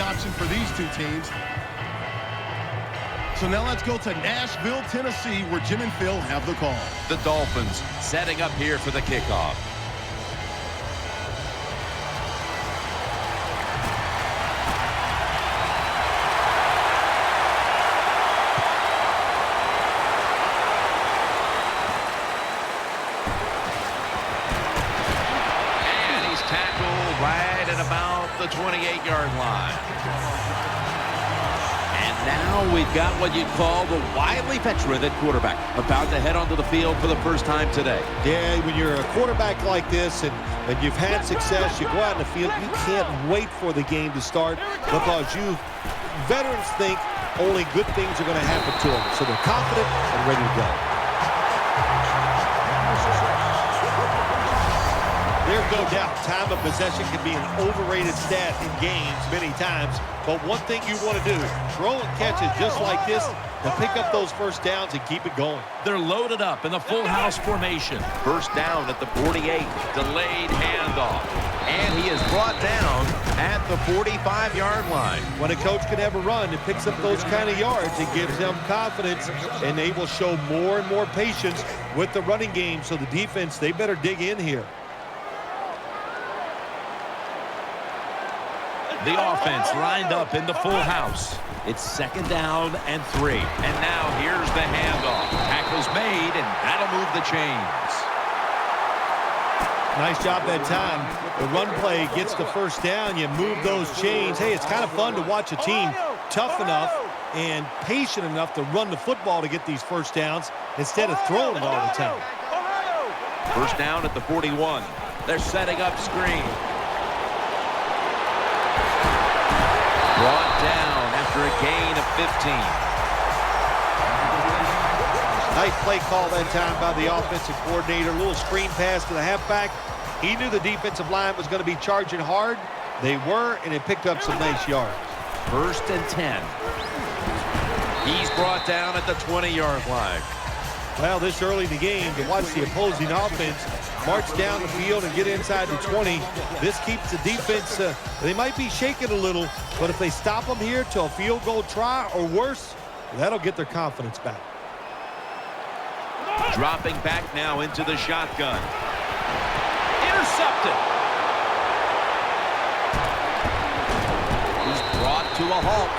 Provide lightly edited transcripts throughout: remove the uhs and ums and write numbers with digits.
option for these two teams. So now let's go to Nashville, Tennessee, where Jim and Phil have the call. The Dolphins setting up here for the kickoff. Right at about the 28-yard line. And now we've got what you'd call the wily veteran at quarterback, about to head onto the field for the first time today. Yeah, when you're a quarterback like this and you've had success, you go out in the field, you can't wait for the game to start because veterans think only good things are going to happen to them. So they're confident and ready to go. There's no doubt time of possession can be an overrated stat in games many times, but one thing you want to do, throw and catches just like this to pick up those first downs and keep it going. They're loaded up in the full house formation. First down at the 48, delayed handoff, and he is brought down at the 45-yard line. When a coach can have a run that picks up those kind of yards, it gives them confidence, and they will show more and more patience with the running game, so the defense, they better dig in here. The offense lined up in the full house. It's second down and 3. And now here's the handoff. Tackle's made, and that'll move the chains. Nice job that time. The run play gets the first down. You move those chains. Hey, it's kind of fun to watch a team tough enough and patient enough to run the football to get these first downs instead of throwing it all the time. First down at the 41. They're setting up screen. Brought down after a gain of 15. Nice play call that time by the offensive coordinator. A little screen pass to the halfback. He knew the defensive line was going to be charging hard. They were, and it picked up some nice yards. First and 10. He's brought down at the 20-yard line. Well, this early in the game, to watch the opposing offense march down the field and get inside the 20, this keeps the defense, they might be shaking a little, but if they stop them here to a field goal try or worse, that'll get their confidence back. Dropping back now into the shotgun. Intercepted. He's brought to a halt.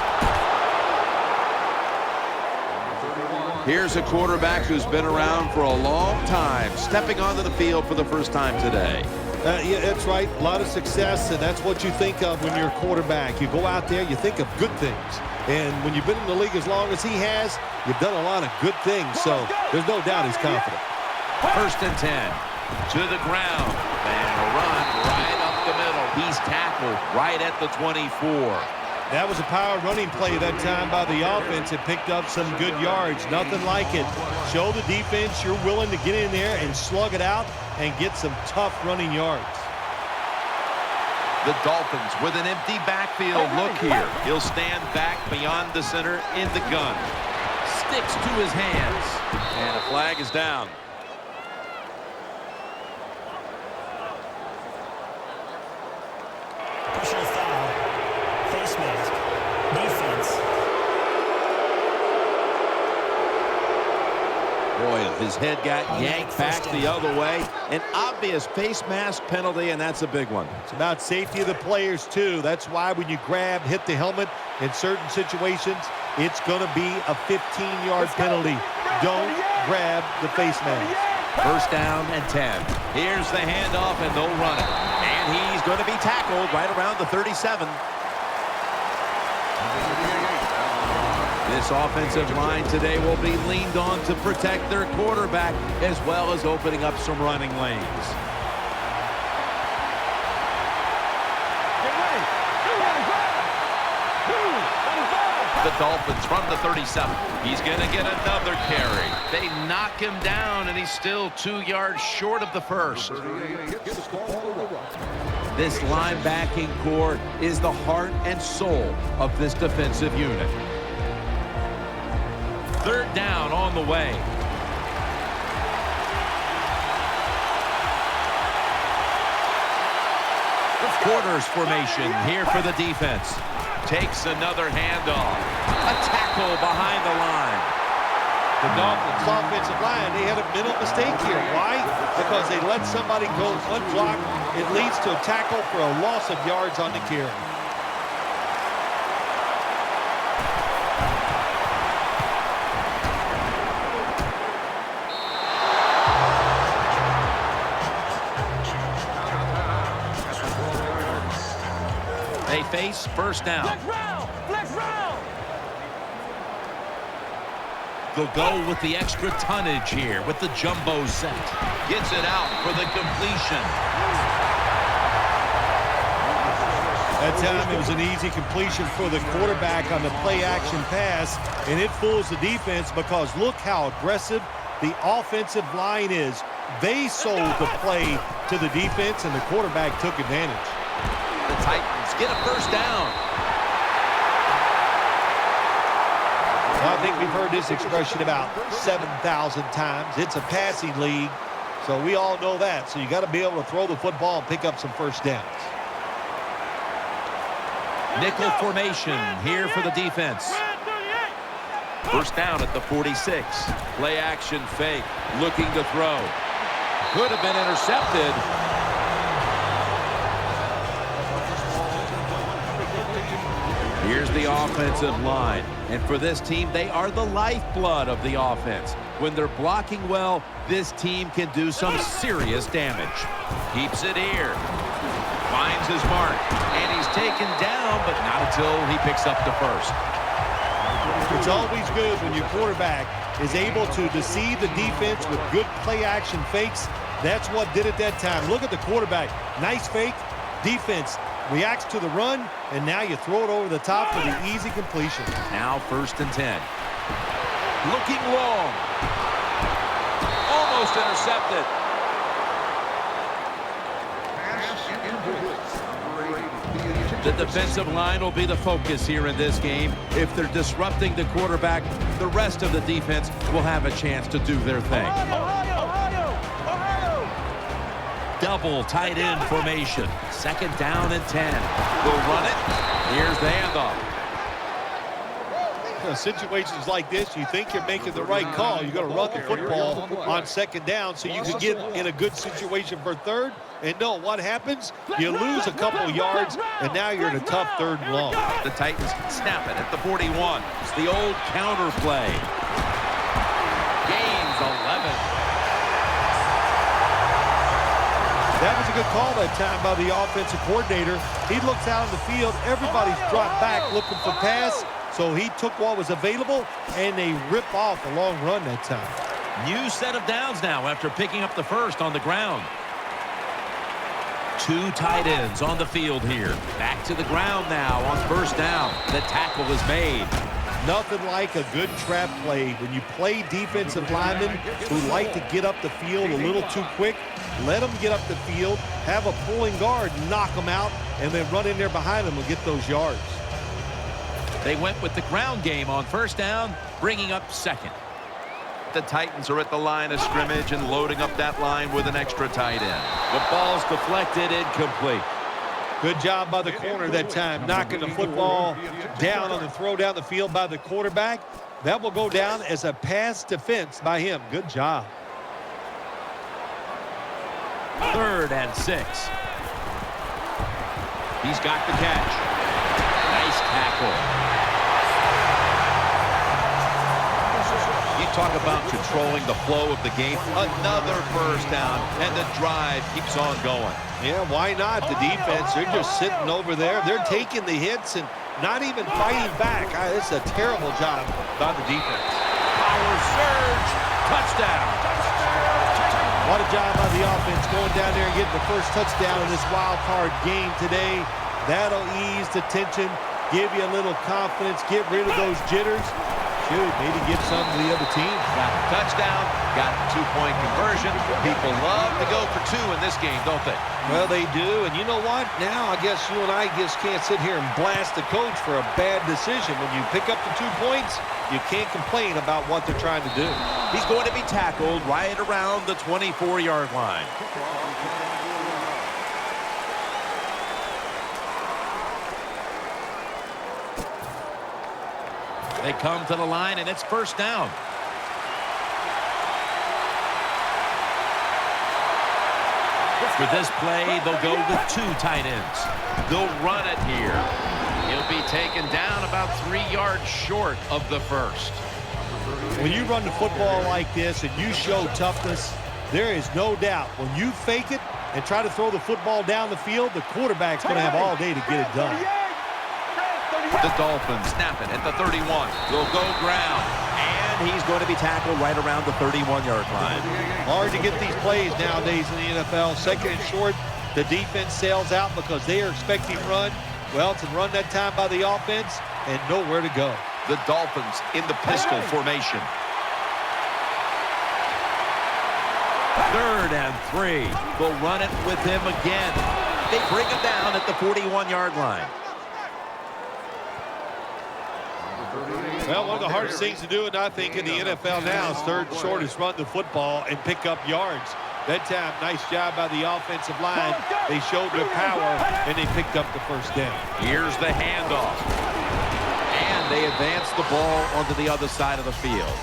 Here's a quarterback who's been around for a long time, stepping onto the field for the first time today. Yeah, that's right. A lot of success, and that's what you think of when you're a quarterback. You go out there, you think of good things. And when you've been in the league as long as he has, you've done a lot of good things. So there's no doubt he's confident. First and 10. To the ground. And a run right up the middle. He's tackled right at the 24. That was a power running play that time by the offense. It picked up some good yards. Nothing like it. Show the defense you're willing to get in there and slug it out and get some tough running yards. The Dolphins with an empty backfield. Look here. He'll stand back beyond the center in the gun. Sticks to his hands. And a flag is down. Personal foul. Face mask. Defense. Boy, his head got yanked back the other way. An obvious face mask penalty, and that's a big one. It's about safety of the players, too. That's why when you grab, hit the helmet in certain situations, it's going to be a 15-yard penalty. Don't grab the face mask. First down and 10. Here's the handoff, and they'll run it. And he's going to be tackled right around the 37. This offensive line today will be leaned on to protect their quarterback as well as opening up some running lanes. The Dolphins from the 37. He's going to get another carry. They knock him down, and he's still 2 yards short of the first. This linebacking core is the heart and soul of this defensive unit. Third down on the way. Quarters formation here for the defense. Takes another handoff. A tackle behind the line. The Dolphins offensive line, they had a mental mistake here. Why? Because they let somebody go unblocked. It leads to a tackle for a loss of yards on the carry. They face first down. Flex round. They'll go with the extra tonnage here with the jumbo set. Gets it out for the completion. That time it was an easy completion for the quarterback on the play-action pass, and it fools the defense because look how aggressive the offensive line is. They sold the play to the defense, and the quarterback took advantage. The Titans get a first down. Well, I think we've heard this expression about 7,000 times. It's a passing league, so we all know that. So you got to be able to throw the football and pick up some first downs. Nickel formation here for the defense. First down at the 46. Play action fake. Looking to throw. Could have been intercepted. Here's the offensive line. And for this team, they are the lifeblood of the offense. When they're blocking well, this team can do some serious damage. Keeps it here. Finds his mark. And he's taken down, but not until he picks up the first. It's always good when your quarterback is able to deceive the defense with good play-action fakes. That's what did it that time. Look at the quarterback. Nice fake. Defense reacts to the run, and now you throw it over the top for the easy completion. Now first and 10. Looking long. Almost intercepted. The defensive line will be the focus here in this game. If they're disrupting the quarterback, the rest of the defense will have a chance to do their thing. Double tight end formation. Second down and 10. We'll run it. Here's the handoff. Situations like this, you think you're making the right call. You're going to run the football on second down so you can get in a good situation for third. And no, what happens? You lose a couple yards, and now you're in a tough third and long. The Titans snap it at the 41. It's the old counter play. Gains 11. That was a good call that time by the offensive coordinator. He looks out on the field. Everybody's dropped back looking for pass. So he took what was available, and they rip off a long run that time. New set of downs now after picking up the first on the ground. Two tight ends on the field here. Back to the ground now on first down. The tackle is made. Nothing like a good trap play. When you play defensive linemen who like to get up the field a little too quick, let them get up the field, have a pulling guard, knock them out, and then run in there behind them and get those yards. They went with the ground game on first down, bringing up second. The Titans are at the line of scrimmage and loading up that line with an extra tight end. The ball's deflected, incomplete. Good job by the corner that time, knocking the football down on the throw down the field by the quarterback. That will go down as a pass defense by him. Good job. Third and 6. He's got the catch. Nice tackle. You talk about controlling the flow of the game. Another first down, and the drive keeps on going. Yeah, why not? The defense, they're just sitting over there. They're taking the hits and not even fighting back. It's a terrible job by the defense. Power surge. Touchdown. What a job by the offense going down there and getting the first touchdown in this wild card game today. That'll ease the tension, give you a little confidence, get rid of those jitters. Shoot, maybe give some to the other team. Got the touchdown, got the two-point conversion. People love to go for two in this game, don't they? Well, they do, and you know what? Now I guess you and I just can't sit here and blast the coach for a bad decision. When you pick up the 2 points, you can't complain about what they're trying to do. He's going to be tackled right around the 24-yard line. They come to the line, and it's first down. For this play, they'll go with 2 tight ends. They'll run it here. He'll be taken down about 3 yards short of the first. When you run the football like this and you show toughness, there is no doubt when you fake it and try to throw the football down the field, the quarterback's going to have all day to get it done. The Dolphins snap it at the 31. They'll go ground. And he's going to be tackled right around the 31-yard line. Hard to get these plays nowadays in the NFL. Second and short, the defense sails out because they are expecting run. Well, it's a run that time by the offense and nowhere to go. The Dolphins in the pistol formation. 3rd and 3. They'll run it with him again. They bring him down at the 41-yard line. Well, one of the hardest things to do, and I think in the NFL now, is third and short is run the football and pick up yards. That time, nice job by the offensive line. They showed their power, and they picked up the first down. Here's the handoff. And they advance the ball onto the other side of the field.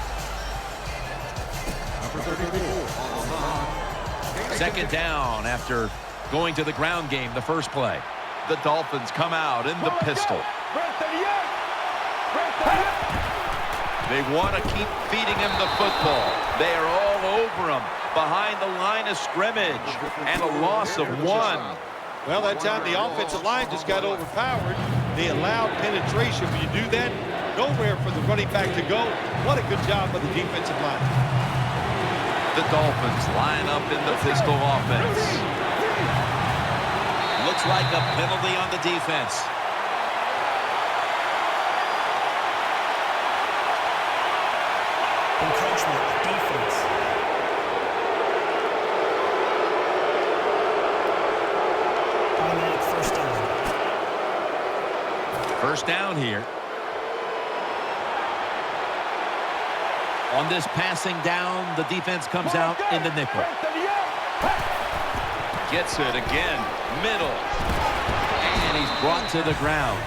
Second down after going to the ground game the first play. The Dolphins come out in the pistol. They want to keep feeding him the football. They are all over him behind the line of scrimmage, and a loss of 1. Well, that time the offensive line just got overpowered. They allowed penetration. When you do that, nowhere for the running back to go. What a good job by the defensive line. The Dolphins line up in the pistol offense. Looks like a penalty on the defense. Encroachment, defense. Automatic first down. First down here. On this passing down, the defense comes out in the nickel. Gets it again, middle. And he's brought to the ground.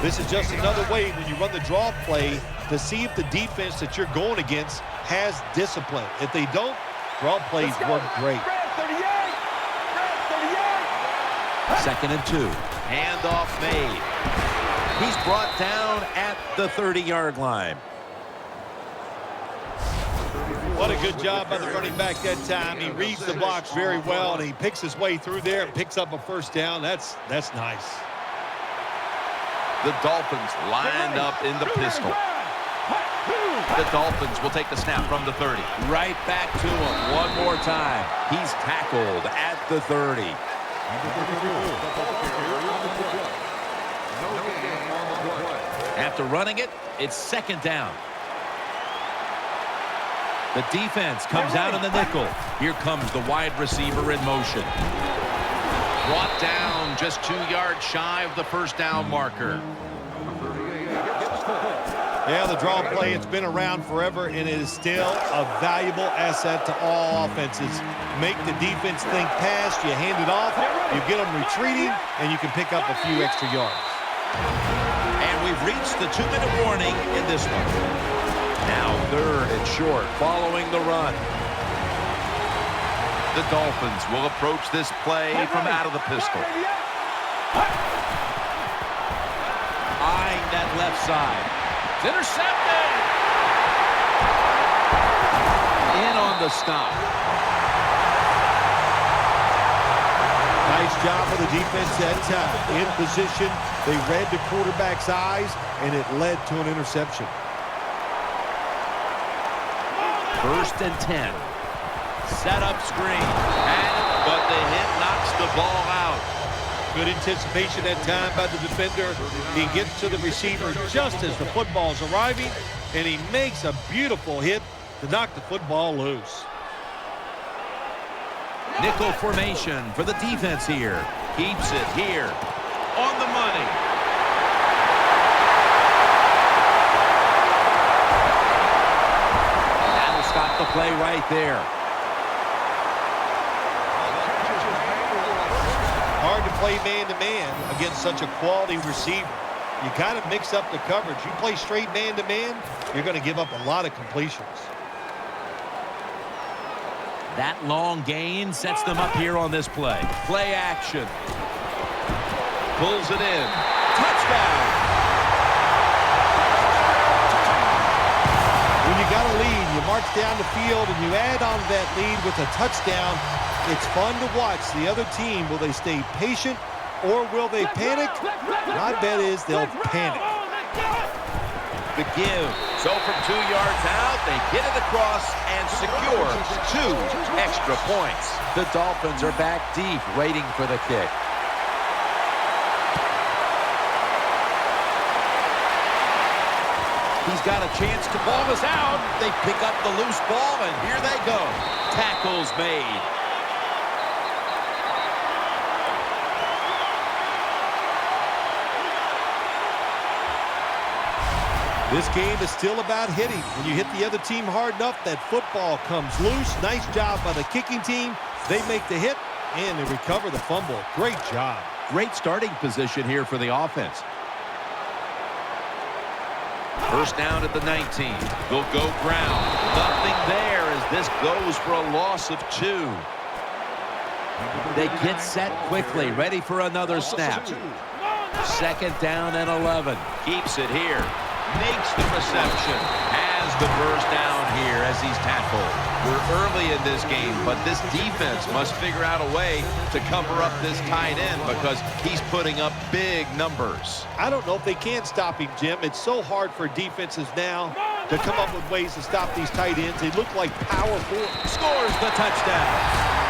This is just another way when you run the draw play to see if the defense that you're going against has discipline. If they don't, draw plays work great. 2nd and 2. Handoff made. He's brought down at the 30-yard line. What a good job by the running back that time. He reads the blocks very well, and he picks his way through there and picks up a first down. That's nice. The Dolphins lined up in the pistol. The Dolphins will take the snap from the 30. Right back to him one more time. He's tackled at the 30. After running it, it's 2nd down. The defense comes out in the nickel. Here comes the wide receiver in motion. Brought down just 2 yards shy of the first down marker. Yeah, the draw play, it's been around forever, and it is still a valuable asset to all offenses. Make the defense think pass, you hand it off, you get them retreating, and you can pick up a few extra yards. And we've reached the 2-minute warning in this one. Now 3rd and short following the run. The Dolphins will approach this play from out of the pistol. Eyeing that left side. It's intercepted. In on the stop. Nice job of the defense that time. In position, they read the quarterback's eyes, and it led to an interception. 1st and 10. Set up screen. But the hit knocks the ball out. Good anticipation that time by the defender. He gets to the receiver just as the football's arriving, and he makes a beautiful hit to knock the football loose. Nickel formation for the defense here. Keeps it here. On the money. That'll stop the play right there. play man-to-man against such a quality receiver. You got to mix up the coverage. You play straight man-to-man, you're going to give up a lot of completions. That long gain sets them up here on this play. Play action. Pulls it in. Touchdown. When you got a lead, you march down the field and you add on to that lead with a touchdown. It's fun to watch the other team. Will they stay patient or will they panic? My bet is they'll panic. The give. So from 2 yards out, they get it across and secure 2 extra points. The Dolphins are back deep, waiting for the kick. He's got a chance to ball us out. They pick up the loose ball, and here they go. Tackles made. This game is still about hitting. When you hit the other team hard enough, that football comes loose. Nice job by the kicking team. They make the hit, and they recover the fumble. Great job. Great starting position here for the offense. First down at the 19. They'll go ground. Nothing there as this goes for a loss of 2. They get set quickly, ready for another snap. Second down and 11. Keeps it here. Makes the reception. Has the first down here as he's tackled. We're early in this game, but this defense must figure out a way to cover up this tight end because he's putting up big numbers. I don't know if they can stop him, Jim. It's so hard for defenses now to come up with ways to stop these tight ends. They look like power forwards. Scores the touchdown.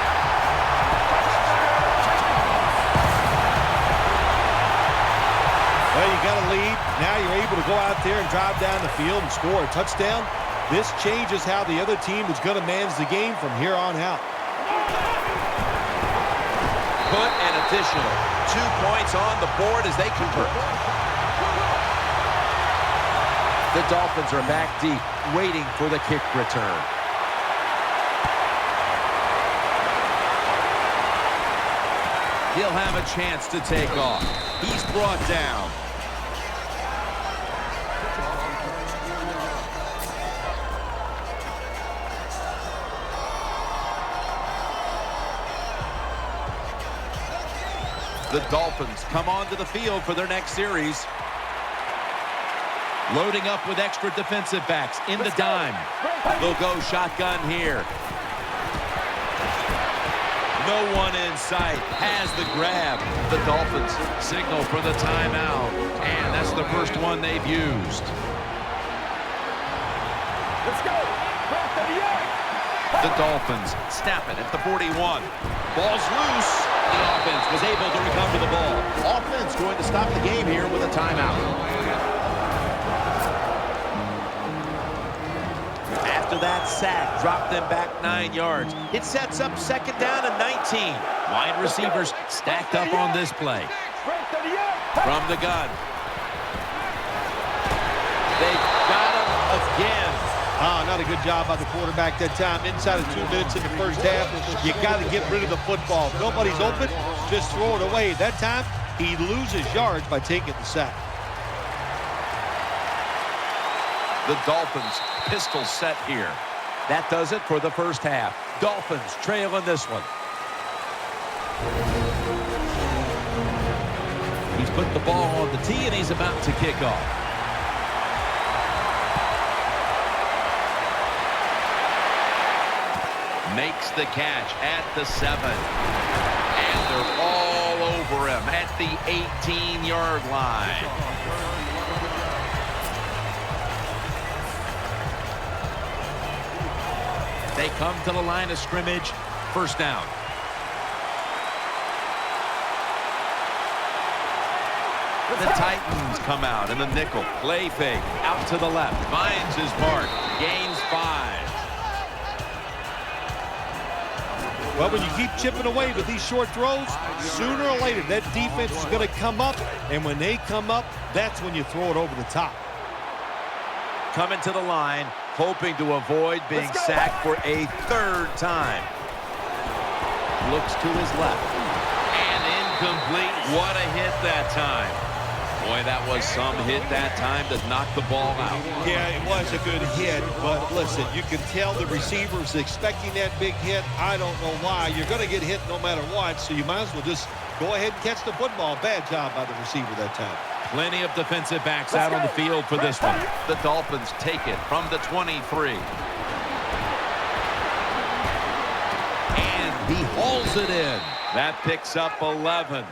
Well, you got a lead. Now you're able to go out there and drive down the field and score a touchdown. This changes how the other team is going to manage the game from here on out. Put an additional 2 points on the board as they convert. The Dolphins are back deep, waiting for the kick return. He'll have a chance to take off. He's brought down. The Dolphins come onto the field for their next series. Loading up with extra defensive backs in the dime. They'll go shotgun here. No one in sight. Has the grab. The Dolphins signal for the timeout. And that's the first one they've used. Let's go. The Dolphins snap it at the 41. Ball's loose. The offense was able to recover the ball. Offense going to stop the game here with a timeout. After that sack, dropped them back 9 yards. It sets up second down and 19. Wide receivers stacked up on this play. From the gun. They got him again. Not a good job by the quarterback that time. Inside of 2 minutes in the first half, you got to get rid of the football. If nobody's open, just throw it away. That time, he loses yards by taking the sack. The Dolphins pistol set here. That does it for the first half. Dolphins trail in this one. He's put the ball on the tee and he's about to kick off. Makes the catch at the 7. And they're all over him at the 18-yard line. They come to the line of scrimmage. First down. The Titans come out in the nickel. Play fake. Out to the left. Finds his mark. Gains 5. Well, when you keep chipping away with these short throws, sooner or later that defense is going to come up, and when they come up, that's when you throw it over the top. Coming to the line, hoping to avoid being sacked for a third time. Looks to his left. And Incomplete. What a hit that time. Boy, that was some hit that time to knock the ball out. Yeah, it was a good hit, but listen, you can tell the receiver's expecting that big hit. I don't know why. You're going to get hit no matter what, so you might as well just go ahead and catch the football. Bad job by the receiver that time. Plenty of defensive backs out on the field for this one. The Dolphins take it from the 23. And he hauls it in. That picks up 11.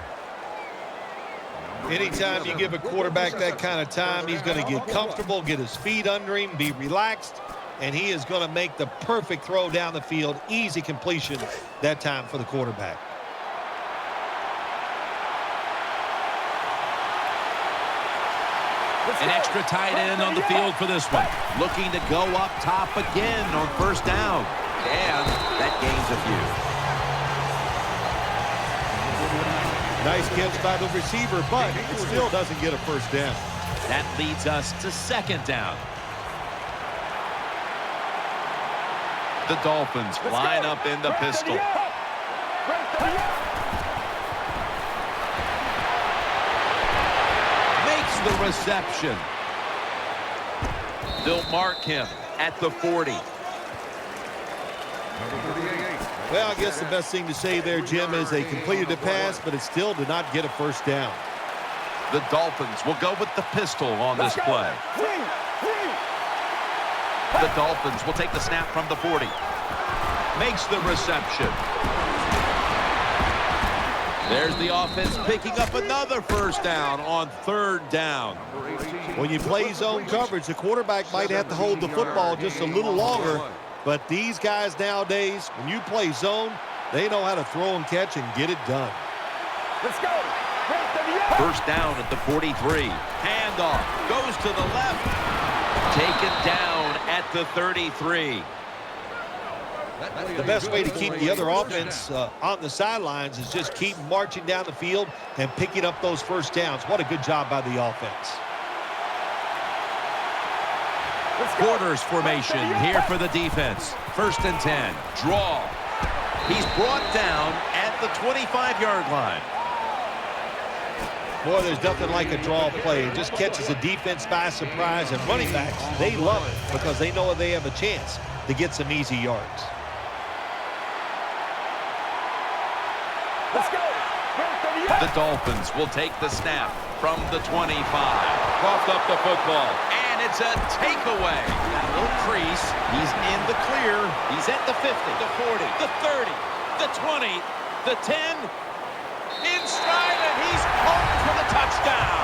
Anytime you give a quarterback that kind of time, he's going to get comfortable, get his feet under him, be relaxed, and he is going to make the perfect throw down the field. Easy completion that time for the quarterback. An extra tight end on the field for this one. Looking to go up top again on first down. And that gains a few. Nice catch by the receiver, but it still doesn't get a first down. That leads us to second down. The Dolphins line up in the pistol. Makes the reception. They'll mark him at the 40. Well, I guess the best thing to say there, Jim, is they completed the pass, but it still did not get a first down. The Dolphins will go with the pistol on this play. The Dolphins will take the snap from the 40. Makes the reception. There's the offense picking up another first down on third down. When you play zone coverage, the quarterback might have to hold the football just a little longer. But these guys nowadays, when you play zone, they know how to throw and catch and get it done. Let's go. First down at the 43. Handoff. Goes to the left. Taken down at the 33. The best way to keep the other offense on the sidelines is just keep marching down the field and picking up those first downs. What a good job by the offense. Quarters formation here for the defense. First and 10. Draw. He's brought down at the 25-yard line. Boy, there's nothing like a draw play. It just catches the defense by surprise, and running backs, they love it because they know they have a chance to get some easy yards. Let's go. The Dolphins will take the snap from the 25. Coughed up the football. And it's a takeaway. That little crease. He's in the clear. He's at the 50, the 40, the 30, the 20, the 10. In stride, and he's home for the touchdown.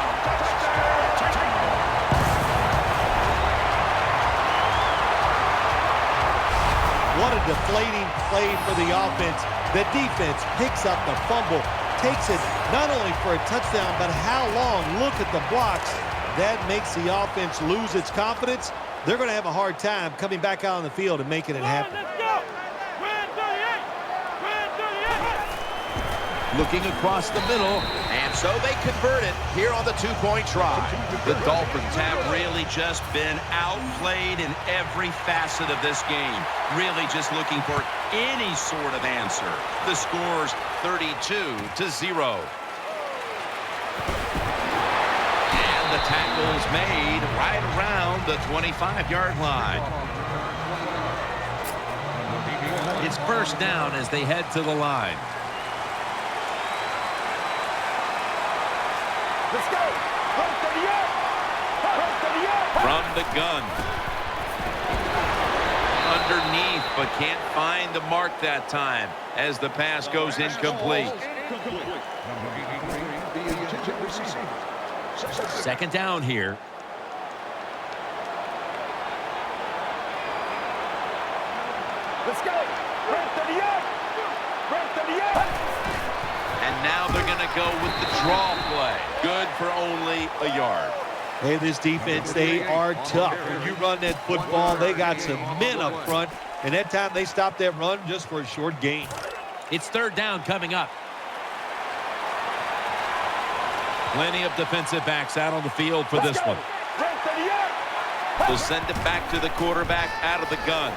What a deflating play for the offense. The defense picks up the fumble, takes it not only for a touchdown, but how long? Look at the blocks. That makes the offense lose its confidence. They're going to have a hard time coming back out on the field and making it happen. Looking across the middle, and so they convert it here on the two-point try. The Dolphins have really just been outplayed in every facet of this game. Really just looking for any sort of answer. The score's 32-0. And the tackle's made right around the 25-yard line. It's first down as they head to the line. Let's go. From the gun. Underneath, but can't find the mark that time as the pass goes incomplete. Second down here. Let's go. And now they're going to go with the draw play. Good for only a yard. Hey, this defense, they are tough. When you run that football, they got some men up front. And that time they stopped that run just for a short gain. It's third down coming up. Plenty of defensive backs out on the field for this one. They'll send it back to the quarterback out of the gun.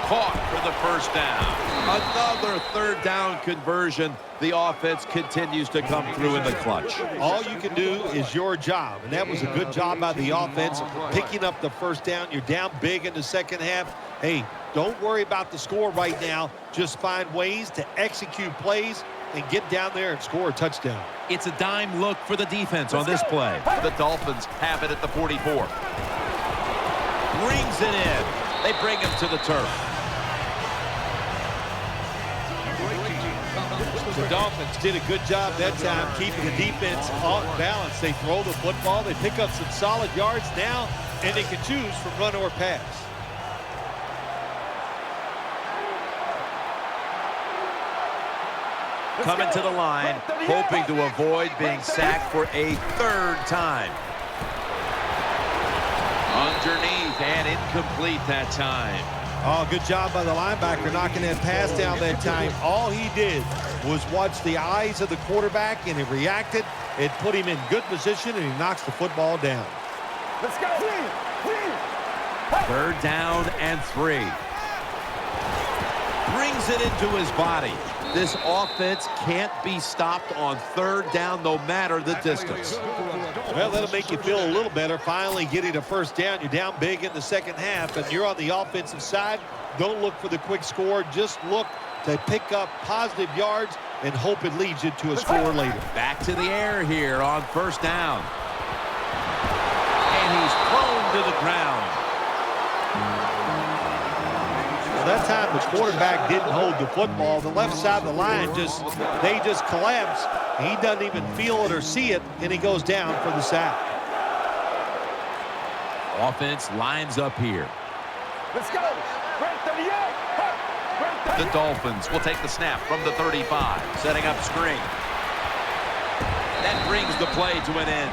Caught for the first down. Another third down conversion. The offense continues to come through in the clutch. All you can do is your job, and that was a good job by the offense, picking up the first down. You're down big in the second half. Hey, don't worry about the score right now. Just find ways to execute plays and get down there and score a touchdown. It's a dime look for the defense on this play. The Dolphins have it at the 44. Brings it in. They bring him to the turf. The Dolphins did a good job that time keeping the defense off balance. They throw the football. They pick up some solid yards now, and they can choose from run or pass. Coming to the line, hoping to avoid being sacked for a third time. Underneath and incomplete that time. Oh, good job by the linebacker knocking that pass down that time. All he did was watch the eyes of the quarterback, and he reacted. It put him in good position, and he knocks the football down. Let's go. Third down and 3. Brings it into his body. This offense can't be stopped on third down no matter the distance. Well, that'll make you feel a little better. Finally getting a first down. You're down big in the second half, and you're on the offensive side. Don't look for the quick score. Just look to pick up positive yards and hope it leads you to a score later. Back to the air here on first down. And he's thrown to the ground. That time the quarterback didn't hold the football. The left side of the line they just collapse. He doesn't even feel it or see it, and he goes down for the sack. Offense lines up here. Let's go. Right 38. The Dolphins will take the snap from the 35, setting up screen. That brings the play to an end.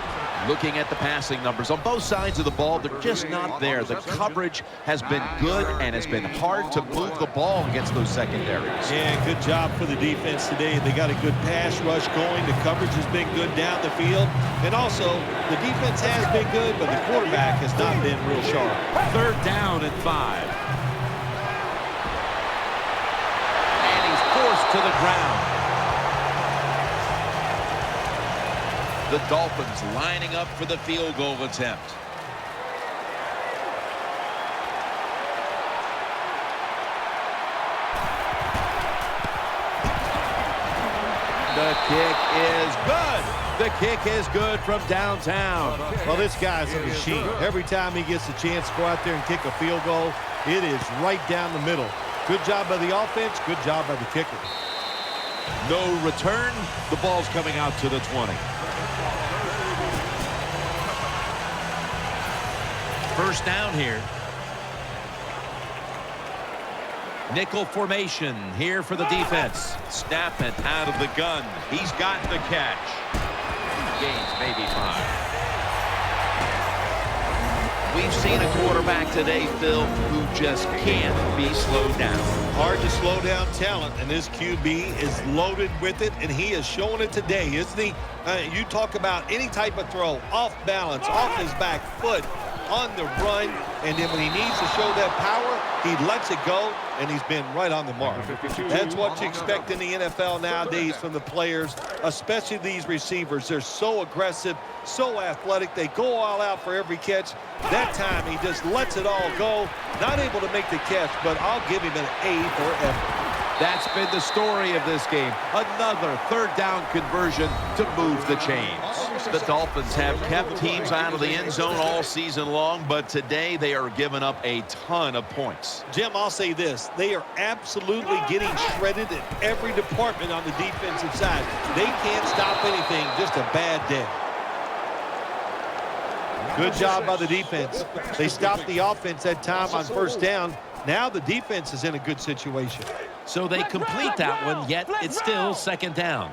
Looking at the passing numbers on both sides of the ball, they're just not there. The coverage has been good, and it's been hard to move the ball against those secondaries. Yeah, good job for the defense today. They got a good pass rush going. The coverage has been good down the field. And also, the defense has been good, but the quarterback has not been real sharp. Third down and 5. And he's forced to the ground. The Dolphins lining up for the field goal attempt. The kick is good. The kick is good from downtown. Well, this guy's a machine. Every time he gets a chance to go out there and kick a field goal, it is right down the middle. Good job by the offense. Good job by the kicker. No return. The ball's coming out to the 20. First down here. Nickel formation here for the defense. Snap it out of the gun. He's got the catch. Gains maybe 5. We've seen a quarterback today, Phil, who just can't be slowed down. Hard to slow down talent, and this QB is loaded with it, and he is showing it today, isn't he? You talk about any type of throw, off balance, off his back foot, on the run, and then when he needs to show that power, he lets it go, and he's been right on the mark. That's what you expect in the NFL nowadays from the players, especially these receivers. They're so aggressive, so athletic. They go all out for every catch. That time, he just lets it all go. Not able to make the catch, but I'll give him an A for effort. That's been the story of this game. Another third down conversion to move the chains. The Dolphins have kept teams out of the end zone all season long, but today they are giving up a ton of points. Jim, I'll say this. They are absolutely getting shredded in every department on the defensive side. They can't stop anything, just a bad day. Good job by the defense. They stopped the offense that time on first down. Now the defense is in a good situation. So they complete that one, yet it's still second down.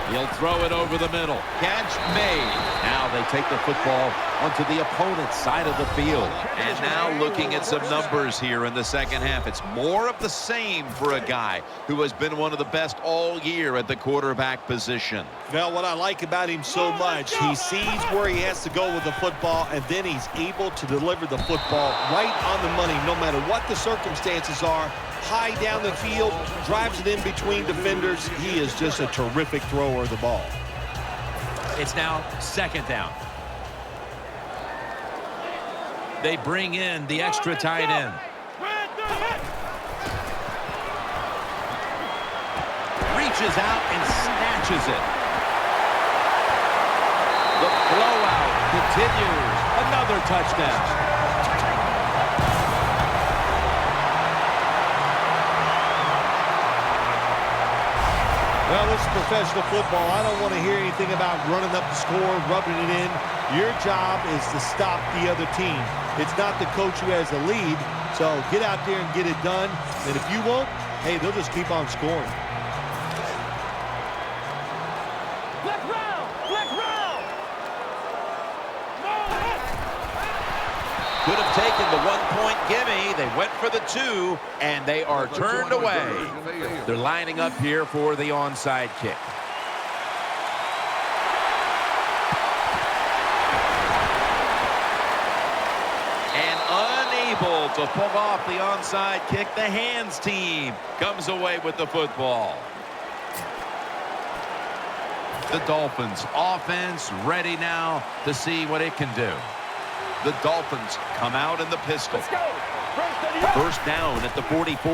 He'll throw it over the middle. Catch made. Now they take the football onto the opponent's side of the field. And now looking at some numbers here in the second half. It's more of the same for a guy who has been one of the best all year at the quarterback position. Well, what I like about him so much, he sees where he has to go with the football, and then he's able to deliver the football right on the money, no matter what the circumstances are. High down the field, drives it in between defenders. He is just a terrific thrower of the ball. It's now second down. They bring in the extra tight end. Reaches out and snatches it. The blowout continues. Another touchdown. Well, this is professional football. I don't want to hear anything about running up the score, rubbing it in. Your job is to stop the other team. It's not the coach who has the lead, so get out there and get it done. And if you won't, hey, they'll just keep on scoring. Black round! Black round! Could have taken the 1-point gimme. They went for the 2, and they are turned away. They're lining up here for the onside kick. And unable to pull off the onside kick, the hands team comes away with the football. The Dolphins offense ready now to see what it can do. The Dolphins come out in the pistol. Let's go! First down at the 44.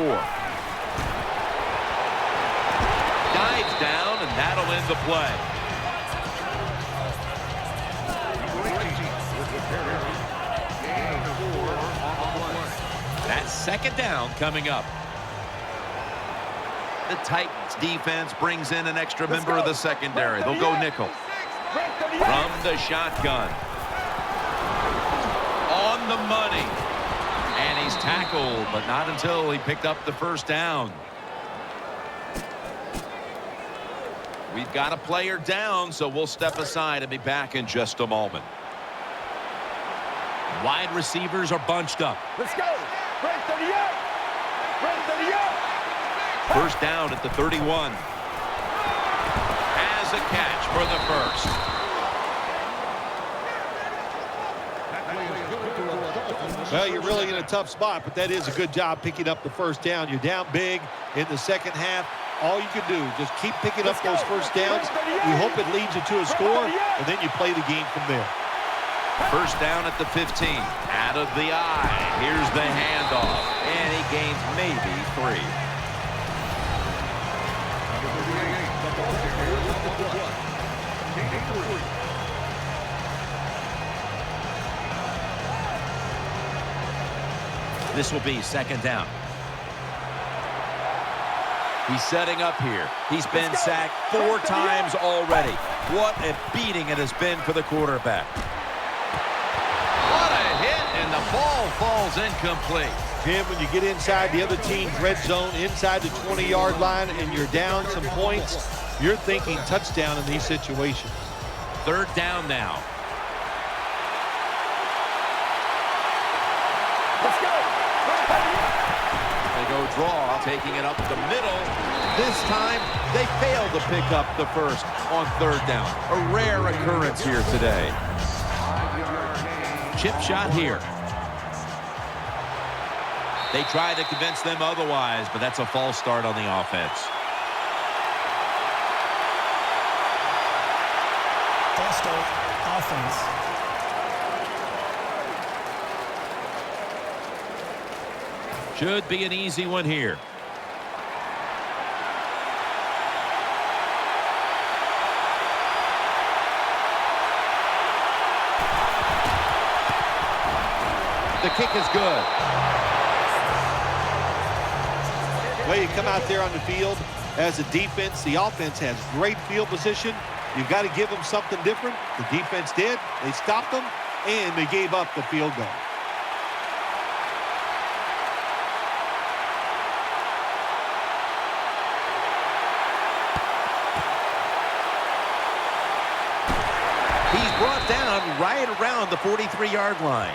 Dives down, and that'll end the play. That's second down coming up. The Titans defense brings in an extra member of the secondary. They'll go nickel. From the shotgun. On the money. And he's tackled, but not until he picked up the first down. We've got a player down, so we'll step aside and be back in just a moment. Wide receivers are bunched up. Let's go! Break 38! Break 38! First down at the 31. Has a catch for the first. Well, you're really in a tough spot, but that is a good job picking up the first down. You're down big in the second half. All you can do, just keep picking up those first downs. You hope it leads you to a score, and then you play the game from there. First down at the 15. Out of the eye. Here's the handoff. And he gains maybe 3. This will be second down. He's setting up here. He's been sacked 4 times already. What a beating it has been for the quarterback. What a hit, and the ball falls incomplete. Jim, when you get inside the other team's red zone, inside the 20-yard line, and you're down some points, you're thinking touchdown in these situations. Third down now. Let's go! They go draw, taking it up the middle. This time, they fail to pick up the first on third down. A rare occurrence here today. Chip shot here. They try to convince them otherwise, but that's a false start on the offense. False start, offense. Should be an easy one here. The kick is good. Well, you come out there on the field as a defense. The offense has great field position. You've got to give them something different. The defense did. They stopped them, and they gave up the field goal. He's brought down right around the 43-yard line.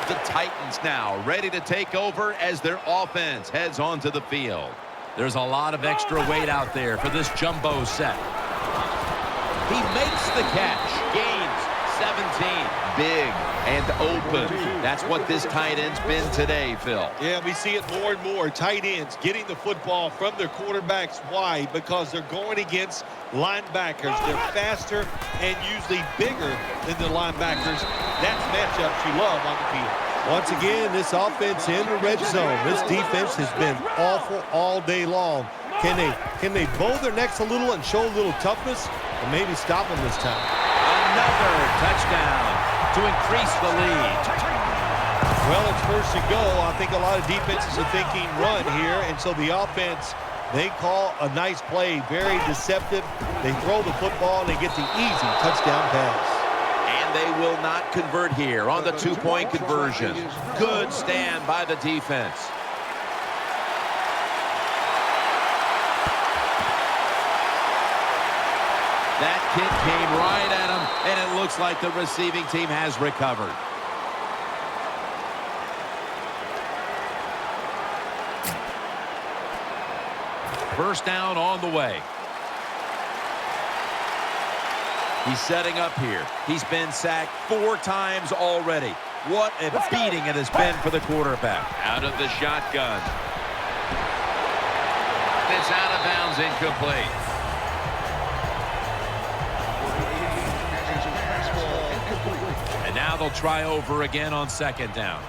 The Titans now ready to take over as their offense heads onto the field. There's a lot of extra weight out there for this jumbo set. He makes the catch. Gains 17. Big and open. That's what this tight end's been today, Phil. Yeah, we see it more and more. Tight ends getting the football from their quarterbacks. Why? Because they're going against linebackers. They're faster and usually bigger than the linebackers. That's matchups you love on the field. Once again, this offense in the red zone. This defense has been awful all day long. Can they bow their necks a little and show a little toughness and maybe stop them this time? Another touchdown to increase the lead. Well, it's first and go. I think a lot of defenses are thinking run here, and so the offense, they call a nice play, very deceptive. They throw the football, and they get the easy touchdown pass. And they will not convert here on the two-point conversion. Good stand by the defense. That kick came right at him, and it looks like the receiving team has recovered. First down on the way. He's setting up here. He's been sacked 4 times already. What a beating it has been for the quarterback. Out of the shotgun. It's out of bounds, incomplete. And now they'll try over again on second down.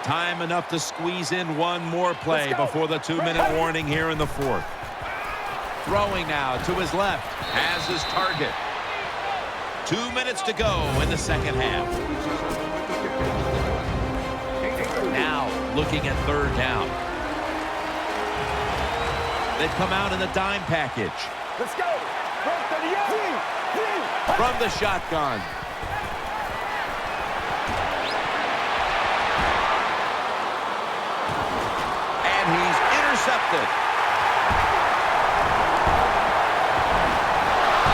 Time enough to squeeze in one more play before the 2-minute warning here in the fourth. Throwing now to his left. Has his target. 2 minutes to go in the second half. Now looking at third down. They've come out in the dime package. Let's go. From the shotgun. And he's intercepted.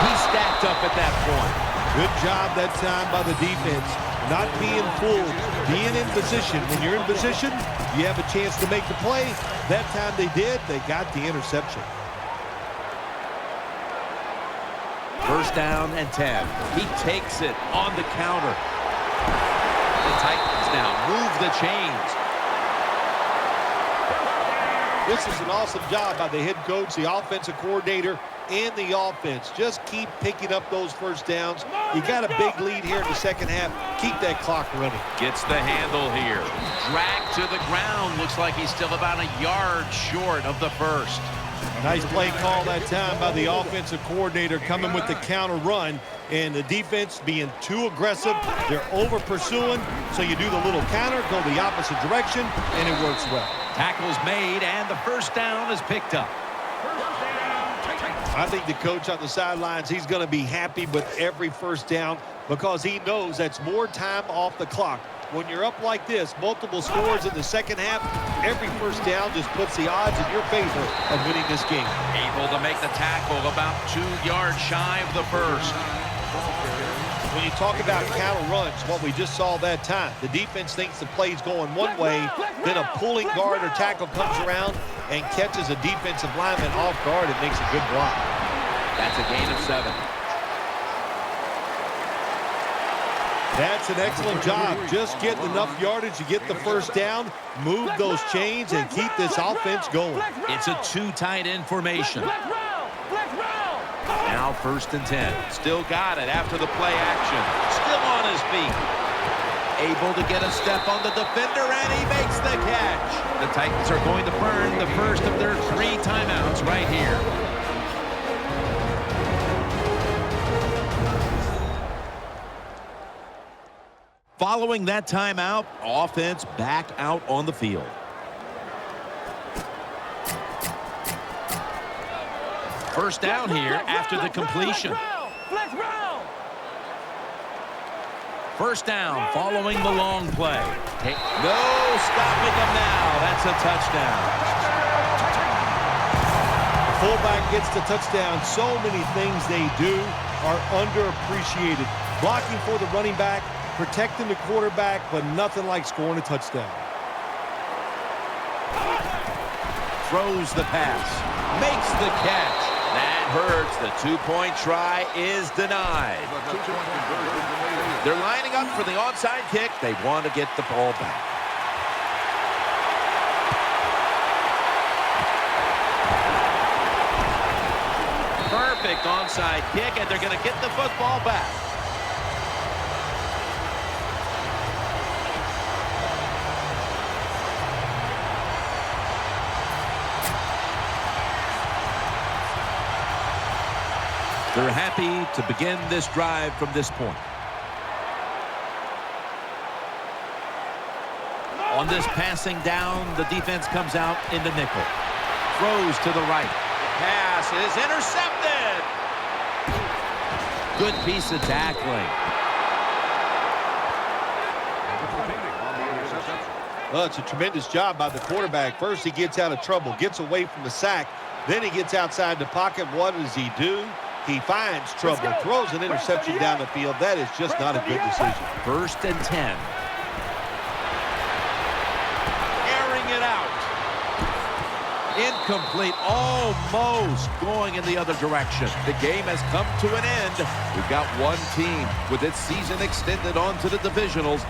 He's stacked up at that point. Good job that time by the defense. Not being fooled, being in position. When you're in position, you have a chance to make the play. That time they did. They got the interception. First down and 10. He takes it on the counter. The Titans now move the chains. This is an awesome job by the head coach, the offensive coordinator, and the offense. Just keep picking up those first downs. You got a big lead here in the second half. Keep that clock running. Gets the handle here. Dragged to the ground. Looks like he's still about a yard short of the first. Nice play call that time by the offensive coordinator, coming with the counter run, and the defense being too aggressive. They're over pursuing, so you do the little counter, go the opposite direction, and it works well. Tackle's made, and the first down is picked up. I think the coach on the sidelines, he's going to be happy with every first down because he knows that's more time off the clock. When you're up like this, multiple scores in the second half, every first down just puts the odds in your favor of winning this game. Able to make the tackle about 2 yards shy of the first. When you talk about counter runs, what we just saw that time, the defense thinks the play's going one way, then a pulling guard or tackle comes around and catches a defensive lineman off guard. It makes a good block. That's a gain of 7. That's an excellent job. Just getting enough yardage to get the first down, move those chains, and keep this offense going. It's a 2 tight end formation. Now first and 10. Still got it after the play action. Still on his feet. Able to get a step on the defender, and he makes the catch. The Titans are going to burn the first of their 3 timeouts right here. Following that timeout, offense back out on the field. First down here after the completion. First down following the long play. No stopping them now. That's a touchdown. fullback gets the touchdown. So many things they do are underappreciated. Blocking for the running back, protecting the quarterback, but nothing like scoring a touchdown. Throws the pass. Makes the catch. That hurts. The two-point try is denied. They're lining up for the onside kick. They want to get the ball back. Perfect onside kick, and they're going to get the football back. They're happy to begin this drive from this point. On this passing down, the defense comes out in the nickel. Throws to the right. Pass is intercepted. Good piece of tackling. Well, it's a tremendous job by the quarterback. First, he gets out of trouble, gets away from the sack. Then he gets outside the pocket. What does he do? He finds trouble, throws an interception down the field. That is just not a good decision. 1st and 10. Airing it out. Incomplete, almost going in the other direction. The game has come to an end. We've got one team with its season extended on to the divisionals.